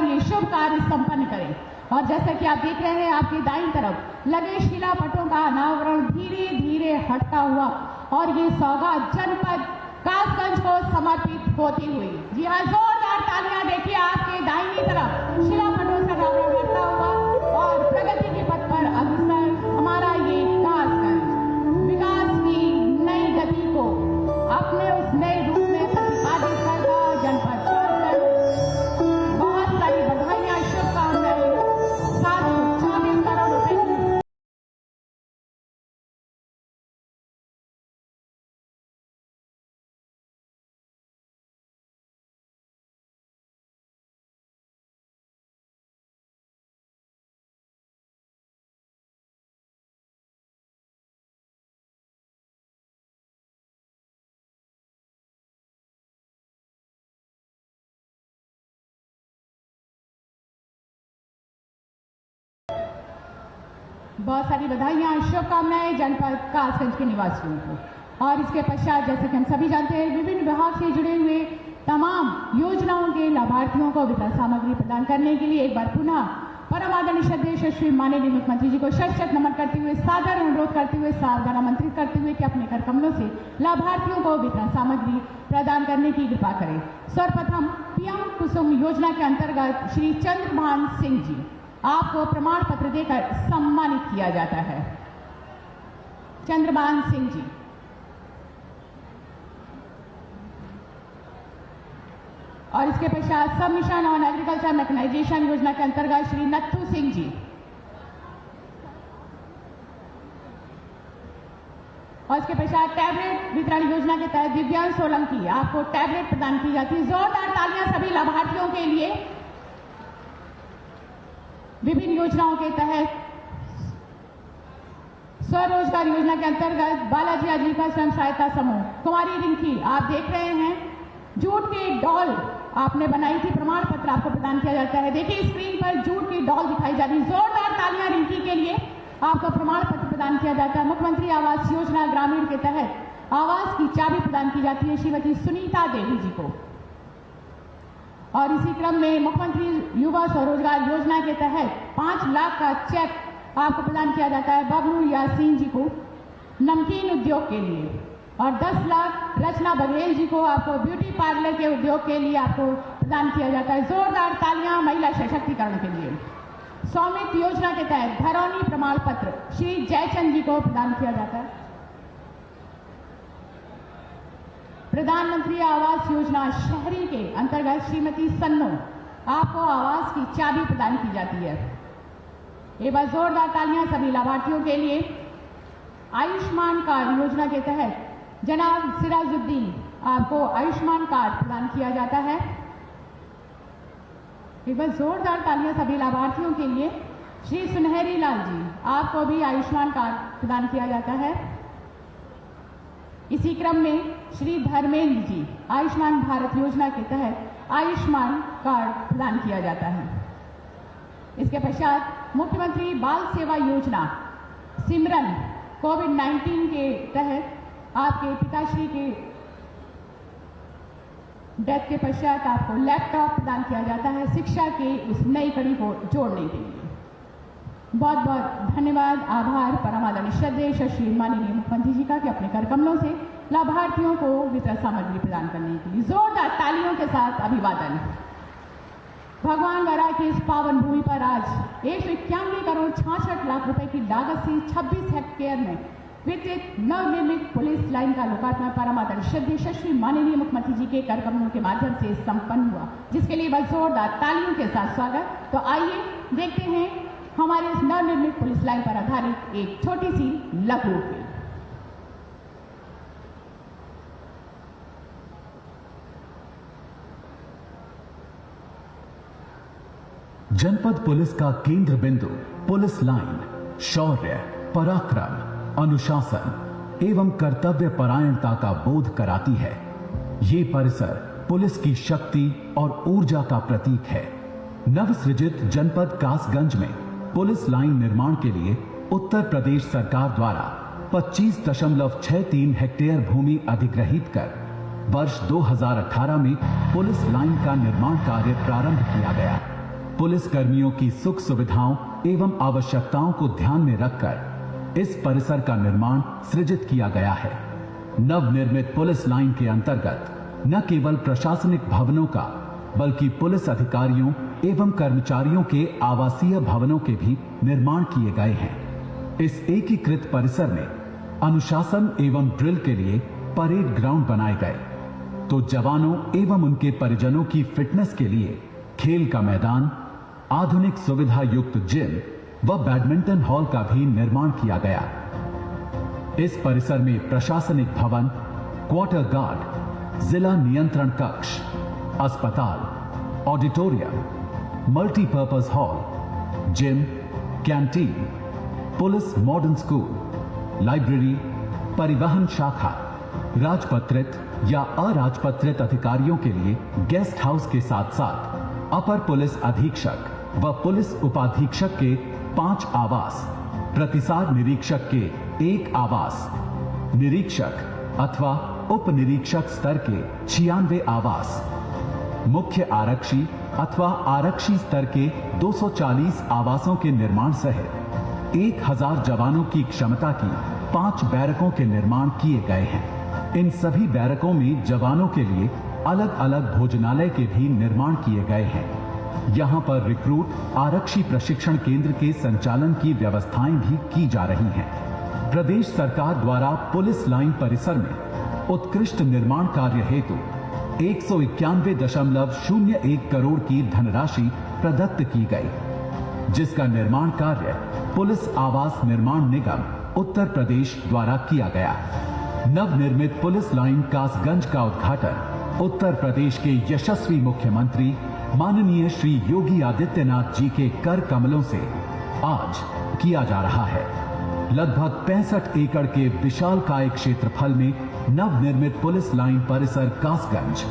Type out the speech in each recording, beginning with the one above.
और ये शुभ कार्य संपन्न करें। और जैसा कि आप देख रहे हैं, आपकी दाईं तरफ लगे शिलापटों का अनावरण धीरे धीरे हटता हुआ और ये सौगात जनपद कासगंज को समर्पित होती हुई। जी हाँ, जोरदार तालियां देखिए आपके दाहिनी तरफ शिलापटों से अनावरण करता हुआ और प्रगति के पथ पर अग्रसर हमारा ये कासगंज विकास की नई गति को अपने उस नए रूप में प्रतिपादित करता जनपद कासगंज। बहुत सारी बधाइयां, शुभकामनाएं। 724 करोड़ रुपए की बहुत सारी बधाइयां, शुभकामनाएं जनपद कासगंज के निवासियों को। और इसके पश्चात जैसे कि हम सभी जानते हैं, विभिन्न विभाग से जुड़े हुए तमाम योजनाओं के लाभार्थियों को वितरण सामग्री प्रदान करने के लिए एक बार पुनः परम आदरणीय श्रद्धेय श्री माननीय मुख्यमंत्री जी को शत शत नमन करते हुए, सादर अनुरोध करते हुए, सावधान आमंत्रित करते हुए कि अपने कर कमलों से लाभार्थियों को वितरण सामग्री प्रदान करने की कृपा करें। सर्वप्रथम पीएम कुसुम योजना के अंतर्गत श्री चंद्रभान सिंह जी आपको प्रमाण पत्र देकर सम्मानित किया जाता है। चंद्रभान सिंह जी। और इसके पश्चात सब मिशन ऑन एग्रीकल्चर मैकेनाइजेशन योजना के अंतर्गत श्री नत्थू सिंह जी। और इसके पश्चात टैबलेट वितरण योजना के तहत दिव्यांग सोलंकी आपको टैबलेट प्रदान की जाती है। जोरदार तालियां सभी लाभार्थियों के लिए। विभिन्न योजनाओं के तहत स्वरोजगार योजना के अंतर्गत बालाजी आजीविका स्वयं सहायता समूह कुमारी रिंकी, आप देख रहे हैं जूट की डॉल आपने बनाई थी, प्रमाण पत्र आपको प्रदान किया जाता है। देखिए स्क्रीन पर जूट की डॉल दिखाई जा रही है। जोरदार तालियां रिंकी के लिए। आपको प्रमाण पत्र प्रदान किया जाता है। मुख्यमंत्री आवास योजना ग्रामीण के तहत आवास की चाबी प्रदान की जाती है श्रीमती सुनीता देवी जी को। और इसी क्रम में मुख्यमंत्री युवा स्वरोजगार योजना के तहत 5 लाख का चेक आपको प्रदान किया जाता है बबलू यासीन जी को नमकीन उद्योग के लिए। और 10 लाख रचना बघेल जी को आपको ब्यूटी पार्लर के उद्योग के लिए आपको प्रदान किया जाता है। जोरदार तालियां महिला सशक्तिकरण के लिए। स्वामित्व योजना के तहत घरौनी प्रमाण पत्र श्री जयचंद जी को प्रदान किया जाता है। प्रधानमंत्री आवास योजना शहरी के अंतर्गत श्रीमती सन्नो आपको आवास की चाबी प्रदान की जाती है। एक बार जोरदार तालियां सभी लाभार्थियों के लिए। आयुष्मान कार्ड योजना के तहत जनाब सिराजुद्दीन आपको आयुष्मान कार्ड प्रदान किया जाता है। एक बार जोरदार तालियां सभी लाभार्थियों के लिए। श्री सुनहरी लाल जी आपको भी आयुष्मान कार्ड प्रदान किया जाता है। इसी क्रम में श्री धर्मेंद्र जी आयुष्मान भारत योजना के तहत आयुष्मान कार्ड प्रदान किया जाता है। इसके पश्चात मुख्यमंत्री बाल सेवा योजना सिमरन कोविड-19 के तहत आपके पिताश्री के डेथ के पश्चात आपको लैपटॉप प्रदान किया जाता है शिक्षा के इस नई कड़ी को जोड़ने के लिए। बहुत बहुत धन्यवाद, आभार परम आदरणीय श्रद्धेय श्री माननीय मुख्यमंत्री जी का कि अपने कर कमलों से लाभार्थियों को वितरण सामग्री प्रदान करने के लिए जोरदार तालियों के साथ अभिवादन। भगवान वरा की इस पावन भूमि पर आज 191 करोड़ 66 लाख रुपए की लागत से 26 हेक्टेयर में विकसित नवनिर्मित पुलिस लाइन का लोकार्पण परम आदरणीय श्रद्धेय श्री माननीय मुख्यमंत्री जी के कर कमलों के माध्यम से संपन्न हुआ, जिसके लिए बस जोरदार तालियों के साथ स्वागत। तो आइए देखते हैं हमारे इस नवनिर्मित पुलिस लाइन पर आधारित एक छोटी सी लघु फिल्म। जनपद पुलिस का केंद्र बिंदु पुलिस लाइन शौर्य, पराक्रम, अनुशासन एवं कर्तव्य परायणता का बोध कराती है। ये परिसर पुलिस की शक्ति और ऊर्जा का प्रतीक है। नवसृजित जनपद कासगंज में पुलिस लाइन निर्माण के लिए उत्तर प्रदेश सरकार द्वारा 25.63 हेक्टेयर भूमि अधिग्रहित कर वर्ष 2018 में पुलिस लाइन का निर्माण कार्य प्रारंभ किया गया। पुलिस कर्मियों की सुख सुविधाओं एवं आवश्यकताओं को ध्यान में रखकर इस परिसर का निर्माण सृजित किया गया है। नवनिर्मित पुलिस लाइन के अंतर्गत न केवल प्रशासनिक भवनों का बल्कि पुलिस अधिकारियों एवं कर्मचारियों के आवासीय भवनों के भी निर्माण किए गए हैं। इस एकीकृत परिसर में अनुशासन एवं ड्रिल के लिए परेड ग्राउंड बनाए गए, तो जवानों एवं उनके परिजनों की फिटनेस के लिए खेल का मैदान, आधुनिक सुविधा युक्त जिम व बैडमिंटन हॉल का भी निर्माण किया गया। इस परिसर में प्रशासनिक भवन, क्वार्टर गार्ड, जिला नियंत्रण कक्ष, अस्पताल, auditorium, multipurpose hall, gym, canteen, police modern school, library, परिवहन शाखा, राजपत्रित या अराजपत्रित अधिकारियों के लिए गेस्ट हाउस के साथ साथ अपर पुलिस अधीक्षक व पुलिस उपाधीक्षक के 5 आवास, प्रतिसाद निरीक्षक के 1 आवास, निरीक्षक अथवा उप निरीक्षक स्तर के 96 आवास, मुख्य आरक्षी अथवा आरक्षी स्तर के 240 आवासों के निर्माण सहित 1000 जवानों की क्षमता की 5 बैरकों के निर्माण किए गए हैं। इन सभी बैरकों में जवानों के लिए अलग अलग भोजनालय के भी निर्माण किए गए हैं। यहां पर रिक्रूट आरक्षी प्रशिक्षण केंद्र के संचालन की व्यवस्थाएं भी की जा रही हैं। प्रदेश सरकार द्वारा पुलिस लाइन परिसर में उत्कृष्ट निर्माण कार्य हेतु 191.01 करोड़ की धनराशि प्रदत्त की गई, जिसका निर्माण कार्य पुलिस आवास निर्माण निगम उत्तर प्रदेश द्वारा किया गया। नवनिर्मित पुलिस लाइन कासगंज का उद्घाटन उत्तर प्रदेश के यशस्वी मुख्यमंत्री माननीय श्री योगी आदित्यनाथ जी के कर कमलों से आज किया जा रहा है। लगभग 65 एकड़ के विशालकाय क्षेत्रफल में नवनिर्मित पुलिस लाइन परिसर कासगंज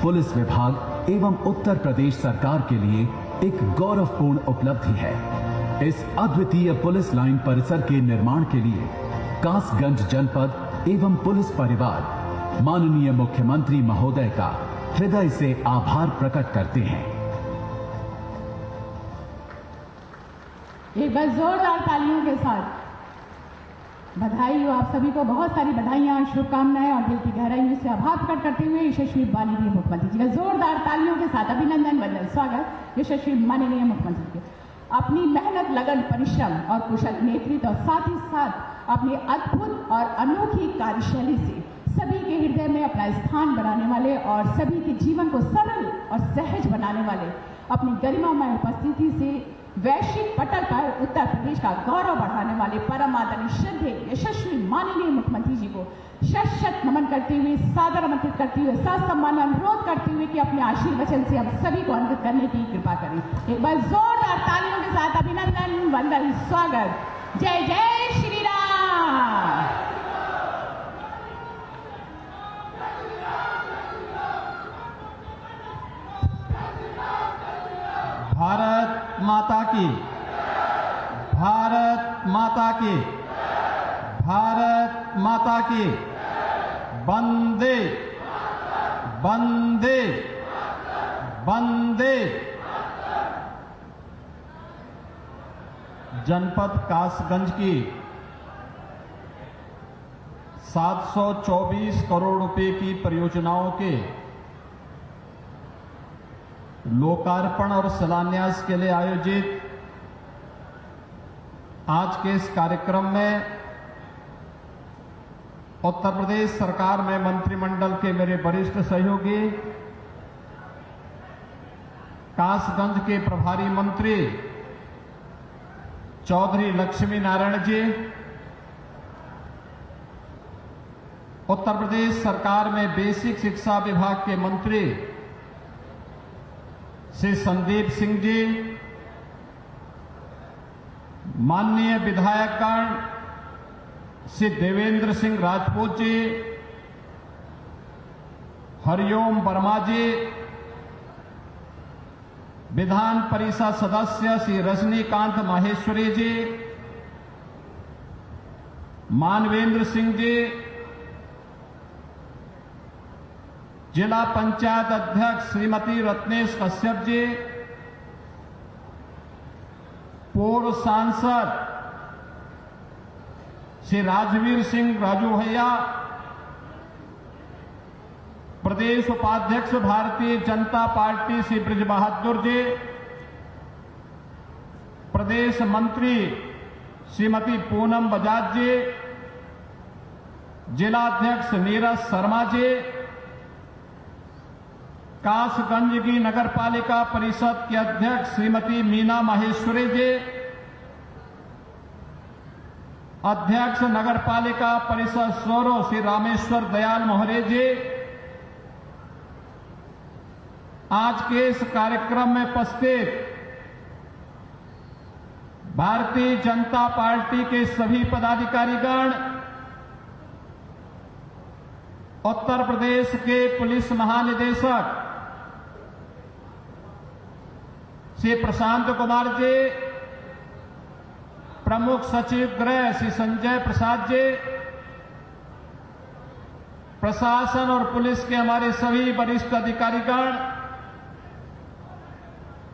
पुलिस विभाग एवं उत्तर प्रदेश सरकार के लिए एक गौरवपूर्ण उपलब्धि है। इस अद्वितीय पुलिस लाइन परिसर के निर्माण के लिए कासगंज जनपद एवं पुलिस परिवार माननीय मुख्यमंत्री महोदय का हृदय से आभार प्रकट करते हैं। एक बार जोरदार तालियों के साथ बधाई हो आप सभी को, बहुत सारी बधाइयां, शुभकामनाएं और दिल की गहराइयों से आभार प्रकट करते हुए यशस्वी माननीय मुख्यमंत्री जी का जोरदार तालियों के साथ अभिनंदन वंदन स्वागत यशस्वी माननीय मुख्यमंत्री के। अपनी मेहनत, लगन, परिश्रम और कुशल नेतृत्व और साथ ही साथ अपनी अद्भुत और अनोखी कार्यशैली से सभी के हृदय में अपना स्थान बनाने वाले और सभी के जीवन को सरल और सहज बनाने वाले, अपनी गरिमामय उपस्थिति से वैश्विक पटल पर उत्तर प्रदेश का गौरव बढ़ाने वाले परम आदरणीय श्रद्धेय यशस्वी माननीय मुख्यमंत्री जी को शत नमन करते हुए, सादर आमंत्रित करते हुए, सम्मान अनुरोध करते हुए कि अपने आशीर्वचन से हम सभी को अंकित करने की कृपा करें। एक बार जोरदार तालियों के साथ अभिनंदन वंदन स्वागत। जय जय श्री राम। भारत माता की, भारत माता की, भारत माता की, वंदे वंदे वंदे। जनपद कासगंज की 724 करोड़ रुपए की परियोजनाओं के लोकार्पण और शिलान्यास के लिए आयोजित आज के इस कार्यक्रम में उत्तर प्रदेश सरकार में मंत्रिमंडल के मेरे वरिष्ठ सहयोगी, कासगंज के प्रभारी मंत्री चौधरी लक्ष्मी नारायण जी, उत्तर प्रदेश सरकार में बेसिक शिक्षा विभाग के मंत्री श्री संदीप सिंह जी, माननीय विधायकगण श्री देवेंद्र सिंह राजपूत जी, हरिओम वर्मा जी, विधान परिषद सदस्य श्री रजनीकांत माहेश्वरी जी, मानवेंद्र सिंह जी, जिला पंचायत अध्यक्ष श्रीमती रत्नेश कश्यप जी, पूर्व सांसद श्री राजवीर सिंह राजू भैया, प्रदेश उपाध्यक्ष भारतीय जनता पार्टी श्री ब्रिज बहादुर जी, प्रदेश मंत्री श्रीमती पूनम बजाज जी, जिलाध्यक्ष नीरज शर्मा जी, कासगंज की नगरपालिका परिषद के अध्यक्ष श्रीमती मीना माहेश्वरी जी, अध्यक्ष नगरपालिका परिषद सोरो श्री रामेश्वर दयाल मोहरे जी, आज के इस कार्यक्रम में उपस्थित भारतीय जनता पार्टी के सभी पदाधिकारीगण, उत्तर प्रदेश के पुलिस महानिदेशक श्री प्रशांत कुमार जी, प्रमुख सचिव गृह श्री संजय प्रसाद जी, प्रशासन और पुलिस के हमारे सभी वरिष्ठ अधिकारीगण,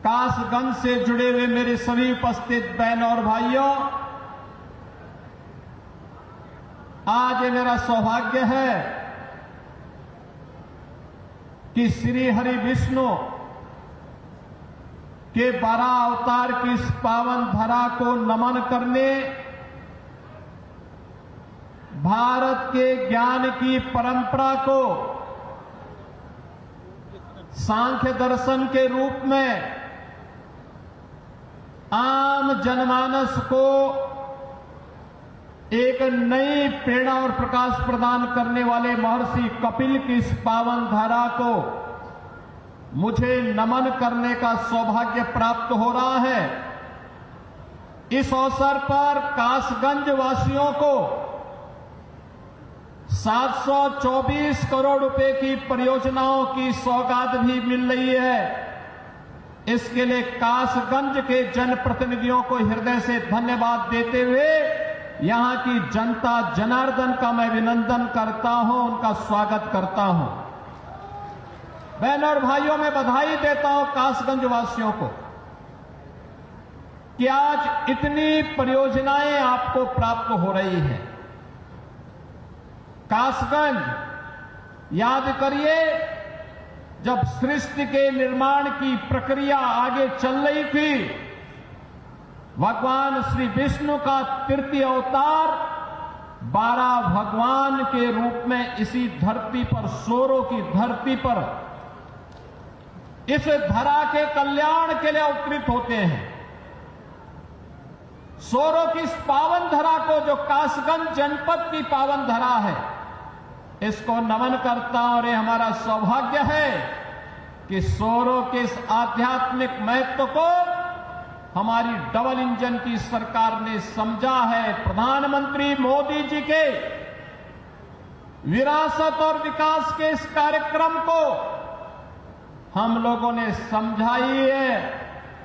कासगंज से जुड़े हुए मेरे सभी उपस्थित बहनों और भाइयों, आज ये मेरा सौभाग्य है कि श्री हरि विष्णु के 12 अवतार की इस पावन धरा को नमन करने, भारत के ज्ञान की परंपरा को सांख्य दर्शन के रूप में आम जनमानस को एक नई प्रेरणा और प्रकाश प्रदान करने वाले महर्षि कपिल की इस पावन धारा को मुझे नमन करने का सौभाग्य प्राप्त हो रहा है। इस अवसर पर कासगंज वासियों को 724 करोड़ रुपए की परियोजनाओं की सौगात भी मिल रही है। इसके लिए कासगंज के जनप्रतिनिधियों को हृदय से धन्यवाद देते हुए यहां की जनता जनार्दन का मैं अभिनंदन करता हूं, उनका स्वागत करता हूं। बहनों और भाइयों, मैं बधाई देता हूं कासगंज वासियों को कि आज इतनी परियोजनाएं आपको प्राप्त हो रही हैं। कासगंज, याद करिए, जब सृष्टि के निर्माण की प्रक्रिया आगे चल रही थी, भगवान श्री विष्णु का तृतीय अवतार 12 भगवान के रूप में इसी धरती पर, सोरों की धरती पर, इस धरा के कल्याण के लिए अवतरित होते हैं। सोरों की इस पावन धरा को, जो कासगंज जनपद की पावन धरा है, इसको नमन करता हूं। और ये हमारा सौभाग्य है कि सोरों के इस आध्यात्मिक महत्व को हमारी डबल इंजन की सरकार ने समझा है। प्रधानमंत्री मोदी जी के विरासत और विकास के इस कार्यक्रम को हम लोगों ने समझाई है,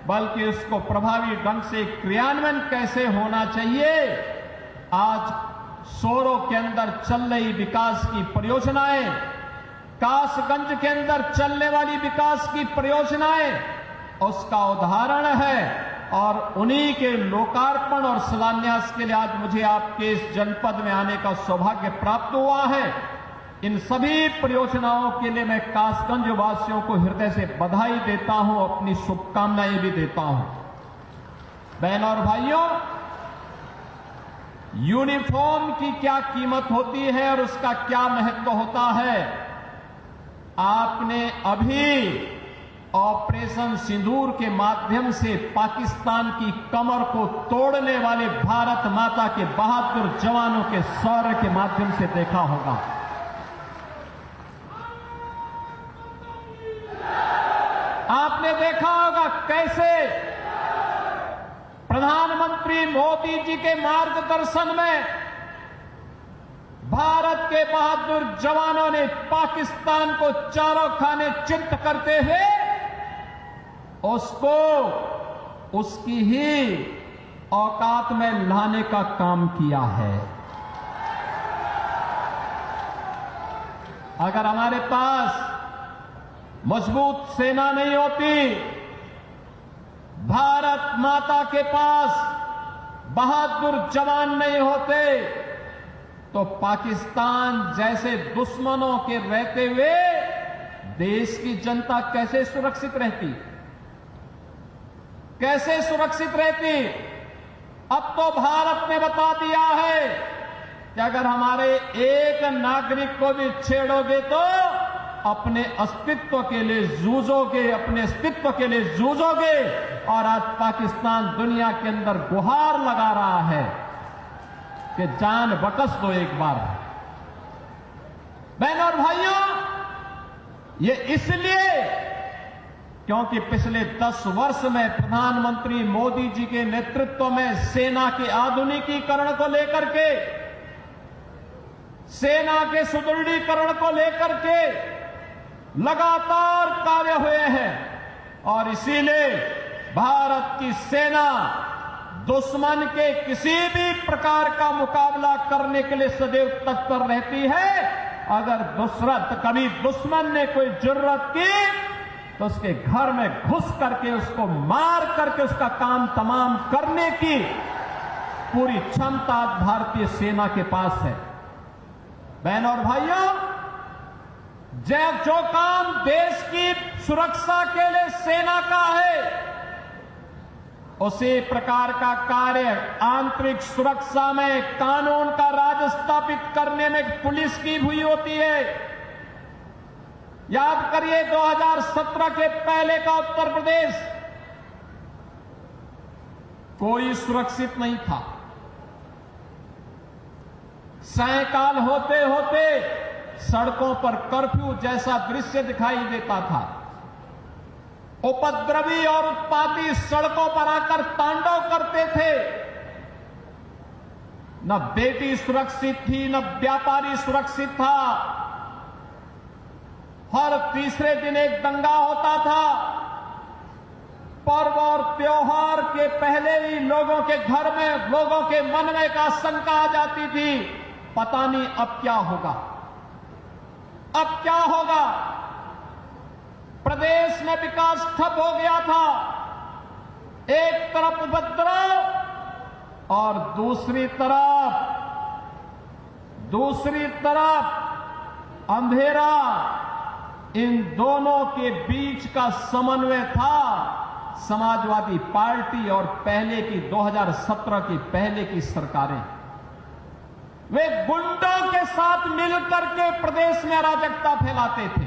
बल्कि उसको प्रभावी ढंग से क्रियान्वयन कैसे होना चाहिए, आज सोरों के अंदर चल रही विकास की परियोजनाएं, कासगंज के अंदर चलने वाली विकास की परियोजनाएं उसका उदाहरण है। और उन्हीं के लोकार्पण और शिलान्यास के लिए आज मुझे आपके इस जनपद में आने का सौभाग्य प्राप्त हुआ है। इन सभी परियोजनाओं के लिए मैं कासगंज वासियों को हृदय से बधाई देता हूं, अपनी शुभकामनाएं भी देता हूं। बहनों और भाइयों, यूनिफॉर्म की क्या कीमत होती है और उसका क्या महत्व होता है, आपने अभी ऑपरेशन सिंदूर के माध्यम से पाकिस्तान की कमर को तोड़ने वाले भारत माता के बहादुर जवानों के शौर्य के माध्यम से देखा होगा। आपने देखा होगा कैसे प्रधानमंत्री मोदी जी के मार्गदर्शन में भारत के बहादुर जवानों ने पाकिस्तान को चारों खाने चित्त करते हुए उसको उसकी ही औकात में लाने का काम किया है। अगर हमारे पास मजबूत सेना नहीं होती, भारत माता के पास बहादुर जवान नहीं होते तो पाकिस्तान जैसे दुश्मनों के रहते हुए देश की जनता कैसे सुरक्षित रहती, कैसे सुरक्षित रहती। अब तो भारत ने बता दिया है कि अगर हमारे एक नागरिक को भी छेड़ोगे तो अपने अस्तित्व के लिए जूझोगे, अपने अस्तित्व के लिए जूझोगे। और आज पाकिस्तान दुनिया के अंदर गुहार लगा रहा है कि जान बकस दो एक बार। बहनों और भाइयों, ये इसलिए क्योंकि पिछले 10 वर्ष में प्रधानमंत्री मोदी जी के नेतृत्व में सेना के आधुनिकीकरण को लेकर के, सेना के सुदृढ़ीकरण को लेकर के लगातार कार्य हुए हैं। और इसीलिए भारत की सेना दुश्मन के किसी भी प्रकार का मुकाबला करने के लिए सदैव तत्पर रहती है। अगर कभी दुश्मन ने कोई जरूरत की तो उसके घर में घुस करके उसको मार करके उसका काम तमाम करने की पूरी क्षमता भारतीय सेना के पास है। बहनों और भाइयों, जो काम देश की सुरक्षा के लिए सेना का है, उसी प्रकार का कार्य आंतरिक सुरक्षा में कानून का राज स्थापित करने में पुलिस की हुई होती है। याद करिए 2017 के पहले का उत्तर प्रदेश कोई सुरक्षित नहीं था। सायंकाल होते होते सड़कों पर कर्फ्यू जैसा दृश्य दिखाई देता था। उपद्रवी और उत्पाती सड़कों पर आकर तांडव करते थे। न बेटी सुरक्षित थी, न व्यापारी सुरक्षित था। हर तीसरे दिन एक दंगा होता था। पर्व और त्योहार के पहले ही लोगों के घर में, लोगों के मन में एक आशंका आ जाती थी, पता नहीं अब क्या होगा, अब क्या होगा। प्रदेश में विकास ठप हो गया था। एक तरफ उपद्रव और दूसरी तरफ अंधेरा। इन दोनों के बीच का समन्वय था समाजवादी पार्टी और पहले की 2017 की पहले की सरकारें। वे गुंडों के साथ मिलकर के प्रदेश में अराजकता फैलाते थे,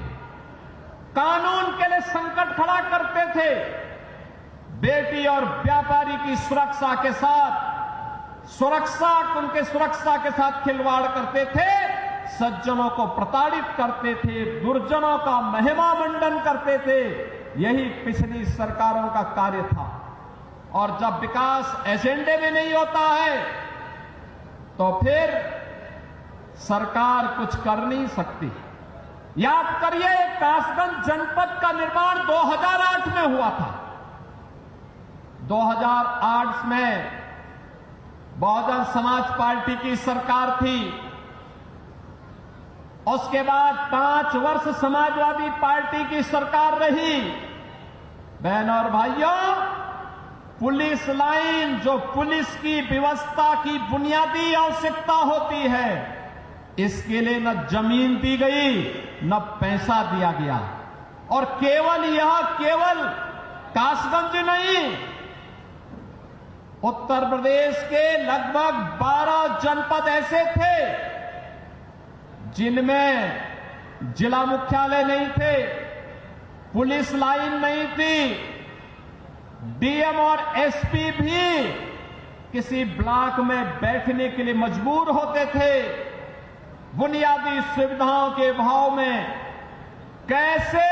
कानून के लिए संकट खड़ा करते थे। बेटी और व्यापारी की सुरक्षा के साथ उनके सुरक्षा के साथ खिलवाड़ करते थे, सज्जनों को प्रताड़ित करते थे, दुर्जनों का महिमा मंडन करते थे। यही पिछली सरकारों का कार्य था। और जब विकास एजेंडे में नहीं होता है तो फिर सरकार कुछ कर नहीं सकती। याद करिए, कासगंज जनपद का निर्माण 2008 में हुआ था। 2008 में बहुजन समाज पार्टी की सरकार थी। उसके बाद 5 वर्ष समाजवादी पार्टी की सरकार रही। बहनों और भाइयों, पुलिस लाइन जो पुलिस की व्यवस्था की बुनियादी आवश्यकता होती है, इसके लिए न जमीन दी गई न पैसा दिया गया। और केवल कासगंज नहीं, उत्तर प्रदेश के लगभग 12 जनपद ऐसे थे जिनमें जिला मुख्यालय नहीं थे, पुलिस लाइन नहीं थी, डीएम और एसपी भी किसी ब्लॉक में बैठने के लिए मजबूर होते थे। बुनियादी सुविधाओं के अभाव में कैसे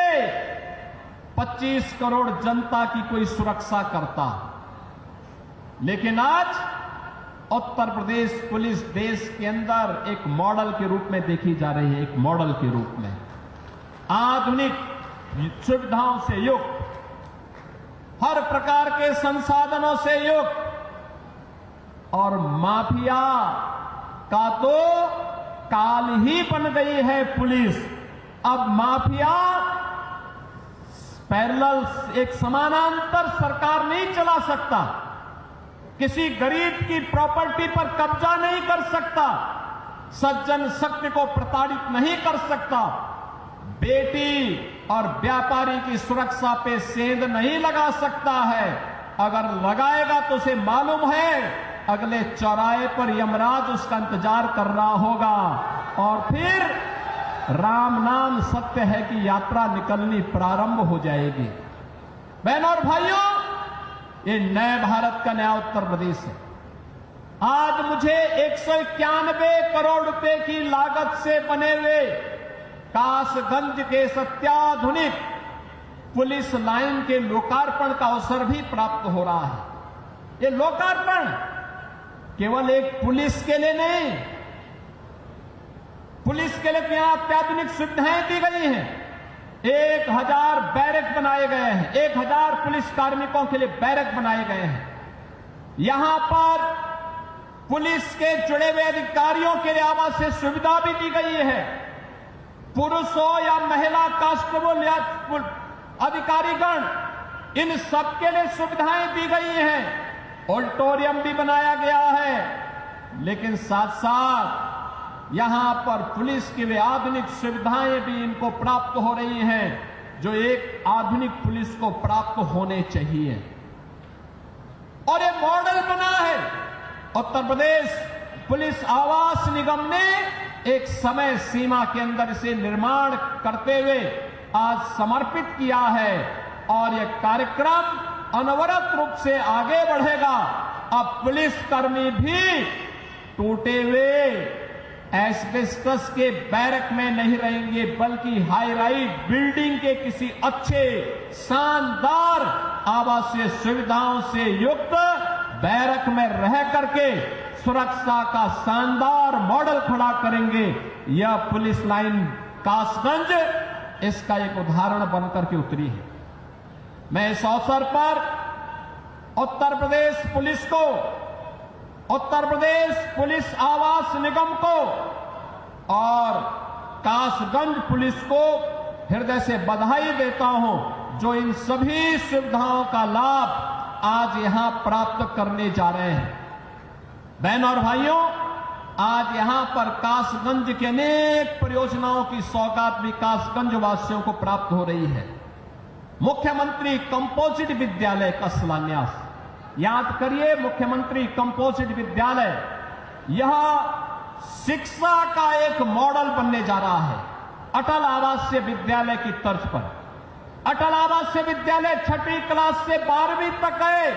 25 करोड़ जनता की कोई सुरक्षा करता। लेकिन आज उत्तर प्रदेश पुलिस देश के अंदर एक मॉडल के रूप में देखी जा रही है, एक मॉडल के रूप में आधुनिक सुविधाओं से युक्त, हर प्रकार के संसाधनों से युक्त। और माफिया का तो काल ही बन गई है पुलिस। अब माफिया पैरेलल एक समानांतर सरकार नहीं चला सकता, किसी गरीब की प्रॉपर्टी पर कब्जा नहीं कर सकता, सज्जन शक्ति को प्रताड़ित नहीं कर सकता, बेटी और व्यापारी की सुरक्षा पे सेंध नहीं लगा सकता है। अगर लगाएगा तो उसे मालूम है अगले चौराहे पर यमराज उसका इंतजार कर रहा होगा और फिर राम नाम सत्य है कि यात्रा निकलनी प्रारंभ हो जाएगी। बहनों और भाइयों, ये नए भारत का नया उत्तर प्रदेश है। आज मुझे 191 करोड़ रुपए की लागत से बने हुए कासगंज के अत्याधुनिक पुलिस लाइन के लोकार्पण का अवसर भी प्राप्त हो रहा है। ये लोकार्पण केवल एक पुलिस के लिए नहीं, पुलिस के लिए यहां अत्याधुनिक सुविधाएं दी गई हैं। 1000 बैरक बनाए गए हैं, 1000 पुलिस कार्मिकों के लिए बैरक बनाए गए हैं। यहां पर पुलिस के जुड़े हुए अधिकारियों के लिए आवासीय सुविधा भी दी गई है। पुरुष हो या महिला कांस्टेबल या अधिकारीगण, इन सबके लिए सुविधाएं दी गई हैं। ऑडिटोरियम भी बनाया गया है, लेकिन साथ साथ यहां पर पुलिस की वे आधुनिक सुविधाएं भी इनको प्राप्त हो रही हैं जो एक आधुनिक पुलिस को प्राप्त होने चाहिए। और ये मॉडल बना है। उत्तर प्रदेश पुलिस आवास निगम ने एक समय सीमा के अंदर इसे निर्माण करते हुए आज समर्पित किया है और यह कार्यक्रम अनवरत रूप से आगे बढ़ेगा। अब पुलिसकर्मी भी टूटे हुए एस्बेस्टस के बैरक में नहीं रहेंगे, बल्कि हाई राइज बिल्डिंग के किसी अच्छे शानदार आवासीय सुविधाओं से युक्त बैरक में रह करके सुरक्षा का शानदार मॉडल खड़ा करेंगे। यह पुलिस लाइन कासगंज इसका एक उदाहरण बनकर के उतरी है। मैं इस अवसर पर उत्तर प्रदेश पुलिस को, उत्तर प्रदेश पुलिस आवास निगम को और कासगंज पुलिस को हृदय से बधाई देता हूं जो इन सभी सुविधाओं का लाभ आज यहां प्राप्त करने जा रहे हैं। बहनों और भाइयों, आज यहां पर कासगंज के अनेक परियोजनाओं की सौगात भी कासगंज वासियों को प्राप्त हो रही है। मुख्यमंत्री कंपोजिट विद्यालय का शिलान्यास, याद करिए, मुख्यमंत्री कंपोजिट विद्यालय यह शिक्षा का एक मॉडल बनने जा रहा है। अटल आवासीय विद्यालय की तर्ज पर अटल आवासीय विद्यालय 6वीं क्लास से 12वीं तक है,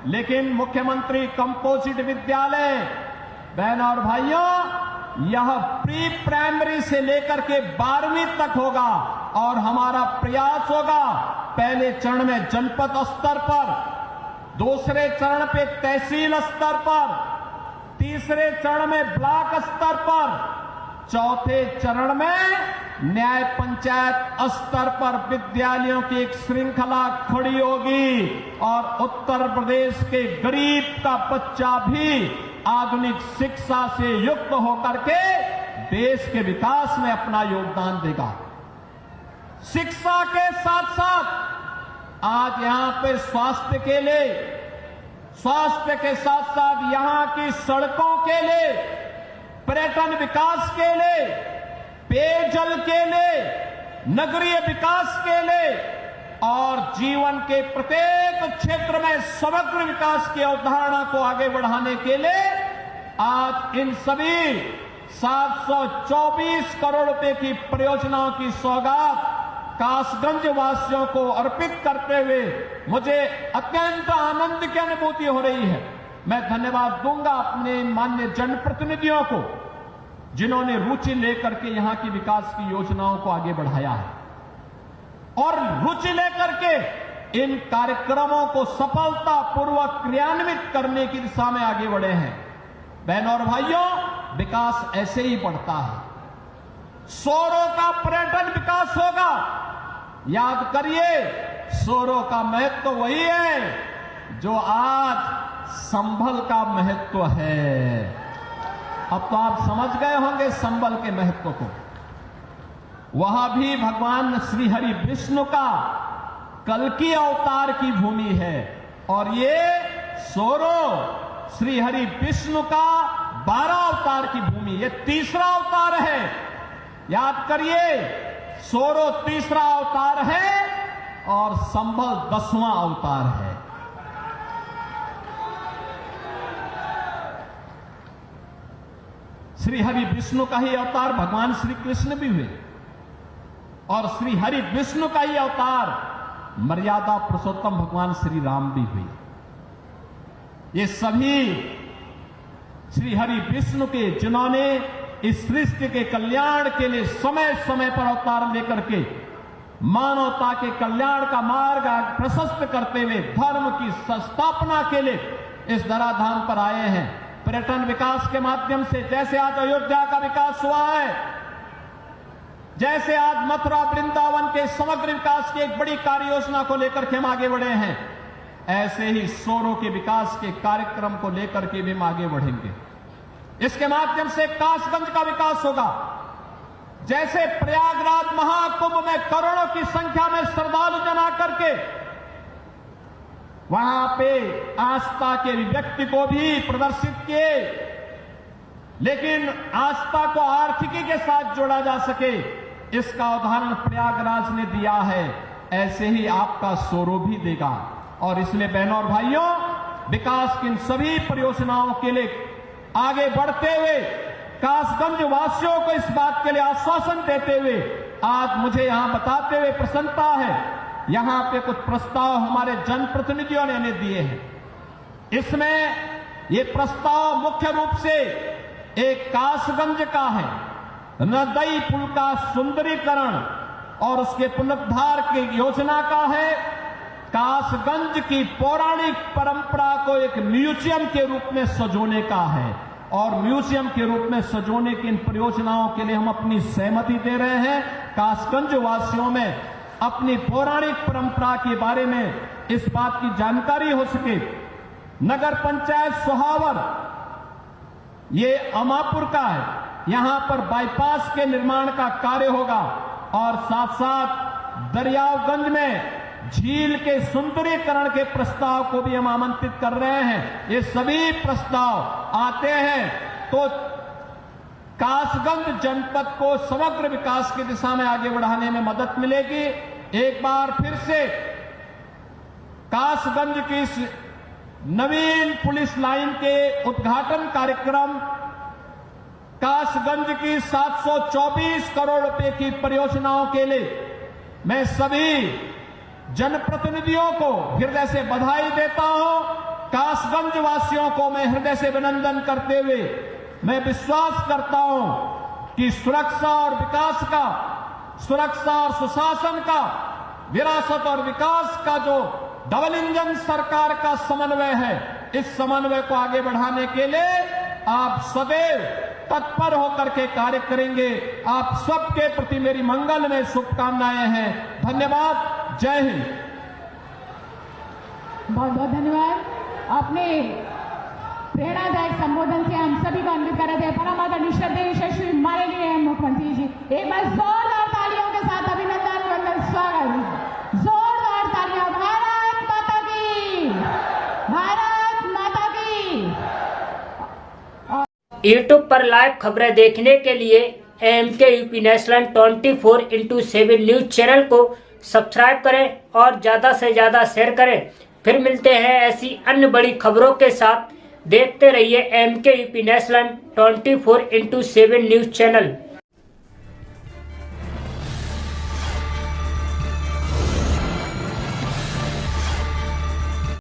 लेकिन मुख्यमंत्री कंपोजिट विद्यालय, बहनों और भाइयों, यह प्री प्राइमरी से लेकर के 12वीं तक होगा और हमारा प्रयास होगा पहले चरण में जनपद स्तर पर, दूसरे चरण पे तहसील स्तर पर, तीसरे चरण में ब्लॉक स्तर पर, चौथे चरण में न्याय पंचायत स्तर पर विद्यालयों की एक श्रृंखला खड़ी होगी और उत्तर प्रदेश के गरीब का बच्चा भी आधुनिक शिक्षा से युक्त होकर के देश के विकास में अपना योगदान देगा। शिक्षा के साथ साथ आज यहां पे स्वास्थ्य के लिए, स्वास्थ्य के साथ साथ यहां की सड़कों के लिए, पर्यटन विकास के लिए, पेयजल के लिए, नगरीय विकास के लिए और जीवन के प्रत्येक क्षेत्र में समग्र विकास की अवधारणा को आगे बढ़ाने के लिए आज इन सभी 724 करोड़ रुपए की परियोजनाओं की सौगात कासगंज वासियों को अर्पित करते हुए मुझे अत्यंत आनंद की अनुभूति हो रही है। मैं धन्यवाद दूंगा अपने माननीय जनप्रतिनिधियों को जिन्होंने रुचि लेकर के यहां की विकास की योजनाओं को आगे बढ़ाया है और रुचि लेकर के इन कार्यक्रमों को सफलतापूर्वक क्रियान्वित करने की दिशा में आगे बढ़े हैं। बहनों और भाइयों, विकास ऐसे ही बढ़ता है। शोरों का पर्यटन विकास होगा। याद करिए, शोरों का महत्व वही है जो आज संभल का महत्व है। अब तो आप समझ गए होंगे संभल के महत्व को। वहां भी भगवान श्री हरि विष्णु का कल्कि अवतार की भूमि है और ये सोरो श्री हरि विष्णु का 12 अवतार की भूमि, ये तीसरा अवतार है। याद करिए, सोरो तीसरा अवतार है और संभल 10वां अवतार है। श्री हरि विष्णु का ही अवतार भगवान श्री कृष्ण भी हुए और श्री हरि विष्णु का ही अवतार मर्यादा पुरुषोत्तम भगवान श्री राम भी हुए। ये सभी श्री हरि विष्णु के, जिन्होंने इस सृष्टि के कल्याण के लिए समय समय पर अवतार लेकर के मानवता के कल्याण का मार्ग प्रशस्त करते हुए धर्म की संस्थापना के लिए इस धराधाम पर आए हैं। पर्यटन विकास के माध्यम से जैसे आज अयोध्या का विकास हुआ है, जैसे आज मथुरा वृंदावन के समग्र विकास की एक बड़ी कार्य योजना को लेकर के हम आगे बढ़े हैं, ऐसे ही सोरो के विकास के कार्यक्रम को लेकर के भी हम आगे बढ़ेंगे। इसके माध्यम से कासगंज का विकास होगा। जैसे प्रयागराज महाकुंभ में करोड़ों की संख्या में श्रद्धालु जन आकर के वहां पे आस्था के अभिव्यक्ति को भी प्रदर्शित किए, लेकिन आस्था को आर्थिकी के साथ जोड़ा जा सके, इसका उदाहरण प्रयागराज ने दिया है। ऐसे ही आपका सोरो भी देगा। और इसलिए बहनों और भाइयों, विकास की इन सभी परियोजनाओं के लिए आगे बढ़ते हुए कासगंज वासियों को इस बात के लिए आश्वासन देते हुए आज मुझे यहां बताते हुए प्रसन्नता है, यहां पे कुछ प्रस्ताव हमारे जनप्रतिनिधियों ने इन्हें दिए हैं। इसमें ये प्रस्ताव मुख्य रूप से एक कासगंज का है, नदई पुल का सुंदरीकरण और उसके पुनरुद्धार की योजना का है, कासगंज की पौराणिक परंपरा को एक म्यूजियम के रूप में सजोने का है और म्यूजियम के रूप में सजोने की इन परियोजनाओं के लिए हम अपनी सहमति दे रहे हैं। कासगंज वासियों में अपनी पौराणिक परंपरा के बारे में इस बात की जानकारी हो सके। नगर पंचायत सोहावर ये अमापुर का है, यहां पर बाईपास के निर्माण का कार्य होगा और साथ साथ दरियागंज में झील के सुंदरीकरण के प्रस्ताव को भी हम आमंत्रित कर रहे हैं। ये सभी प्रस्ताव आते हैं तो कासगंज जनपद को समग्र विकास की दिशा में आगे बढ़ाने में मदद मिलेगी। एक बार फिर से कासगंज की इस नवीन पुलिस लाइन के उद्घाटन कार्यक्रम, कासगंज की 724 करोड़ रुपए की परियोजनाओं के लिए मैं सभी जनप्रतिनिधियों को हृदय से बधाई देता हूं। कासगंज वासियों को मैं हृदय से अभिनंदन करते हुए मैं विश्वास करता हूं कि सुरक्षा और विकास का, सुरक्षा और सुशासन का, विरासत और विकास का जो डबल इंजन सरकार का समन्वय है, इस समन्वय को आगे बढ़ाने के लिए आप सदैव तत्पर होकर के कार्य करेंगे। आप सबके प्रति मेरी मंगल में शुभकामनाएं हैं। धन्यवाद। जय हिंद। बहुत बहुत धन्यवाद। अपने प्रेरणादायक संबोधन से हम सभी को अन्वित कर रहे थे परम आदरणीय श्रद्धेय यशस्वी माननीय मुख्यमंत्री जी। एक बार जोरदार तालियों के साथ अभिनंदन वंदन स्वागत। जोरदार तालियां। भारत माता की, भारत माता की। यूट्यूब पर लाइव खबरें देखने के लिए MK UP national 24x7 news channel को सब्सक्राइब करें और ज्यादा से ज्यादा शेयर करें। फिर मिलते हैं ऐसी अन्य बड़ी खबरों के साथ। देखते रहिए MK UP national 24x7 news channel.